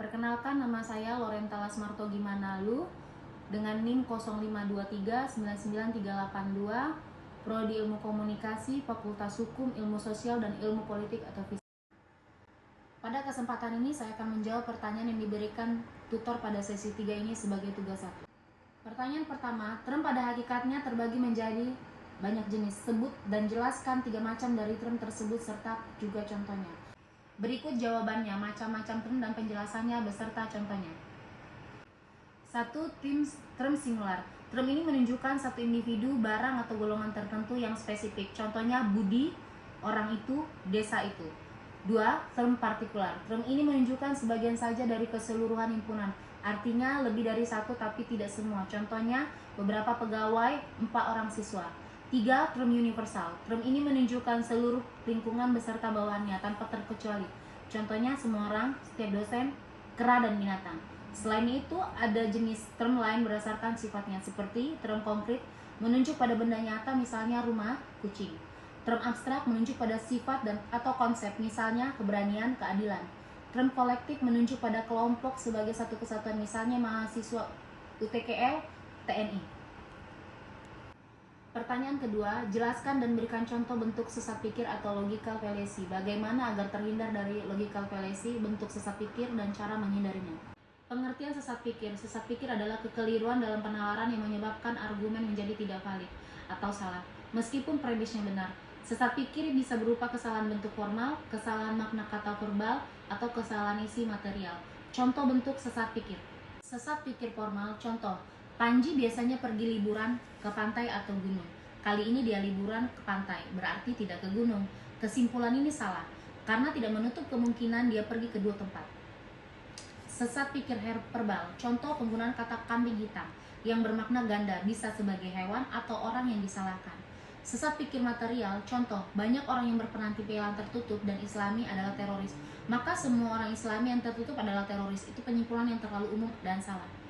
Perkenalkan, nama saya Lorenta Lasmarto Gimanalu dengan NIM 0523993882, Prodi Ilmu Komunikasi, Fakultas Hukum, Ilmu Sosial, dan Ilmu Politik atau FISIP. Pada kesempatan ini saya akan menjawab pertanyaan yang diberikan tutor pada sesi 3 ini sebagai tugas 1. Pertanyaan pertama, term pada hakikatnya terbagi menjadi banyak jenis. Sebut dan jelaskan 3 macam dari term tersebut serta juga contohnya. Berikut jawabannya, macam-macam term dan penjelasannya beserta contohnya. 1. Term singular. Term ini menunjukkan satu individu, barang, atau golongan tertentu yang spesifik. Contohnya Budi, orang itu, desa itu. 2. Term partikular. Term ini menunjukkan sebagian saja dari keseluruhan himpunan. Artinya lebih dari satu tapi tidak semua. Contohnya beberapa pegawai, 4 orang siswa. 3. Term universal. Term ini menunjukkan seluruh lingkungan beserta bawahannya tanpa terkecuali. Contohnya semua orang, setiap dosen, kera, dan binatang. Selain itu, ada jenis term lain berdasarkan sifatnya, seperti term konkret menunjuk pada benda nyata, misalnya rumah, kucing. Term abstrak menunjuk pada sifat dan atau konsep, misalnya keberanian, keadilan. Term kolektif menunjuk pada kelompok sebagai satu kesatuan, misalnya mahasiswa UTKL, TNI. Pertanyaan kedua, jelaskan dan berikan contoh bentuk sesat pikir atau logical fallacy. Bagaimana agar terhindar dari logical fallacy, bentuk sesat pikir, dan cara menghindarinya. Pengertian sesat pikir. Sesat pikir adalah kekeliruan dalam penalaran yang menyebabkan argumen menjadi tidak valid atau salah, meskipun premisnya benar. Sesat pikir bisa berupa kesalahan bentuk formal, kesalahan makna kata verbal, atau kesalahan isi material. Contoh bentuk sesat pikir. Sesat pikir formal, contoh. Panji biasanya pergi liburan ke pantai atau gunung. Kali ini dia liburan ke pantai, berarti tidak ke gunung. Kesimpulan ini salah, karena tidak menutup kemungkinan dia pergi ke dua tempat. Sesat pikir verbal, contoh penggunaan kata kambing hitam yang bermakna ganda, bisa sebagai hewan atau orang yang disalahkan. Sesat pikir material, contoh banyak orang yang berpenampilan yang tertutup dan islami adalah teroris, maka semua orang islami yang tertutup adalah teroris. Itu penyimpulan yang terlalu umum dan salah.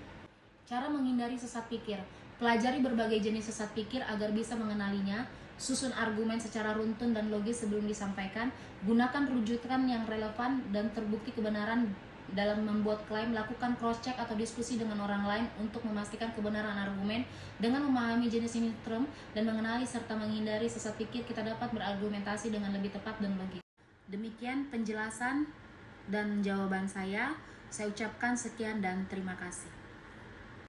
Cara menghindari sesat pikir. Pelajari berbagai jenis sesat pikir agar bisa mengenalinya. Susun argumen secara runtun dan logis sebelum disampaikan. Gunakan rujukan yang relevan dan terbukti kebenaran dalam membuat klaim. Lakukan cross-check atau diskusi dengan orang lain untuk memastikan kebenaran argumen. Dengan memahami jenis ini term dan mengenali serta menghindari sesat pikir, kita dapat berargumentasi dengan lebih tepat dan logis. Demikian penjelasan dan jawaban saya. Saya ucapkan sekian dan terima kasih.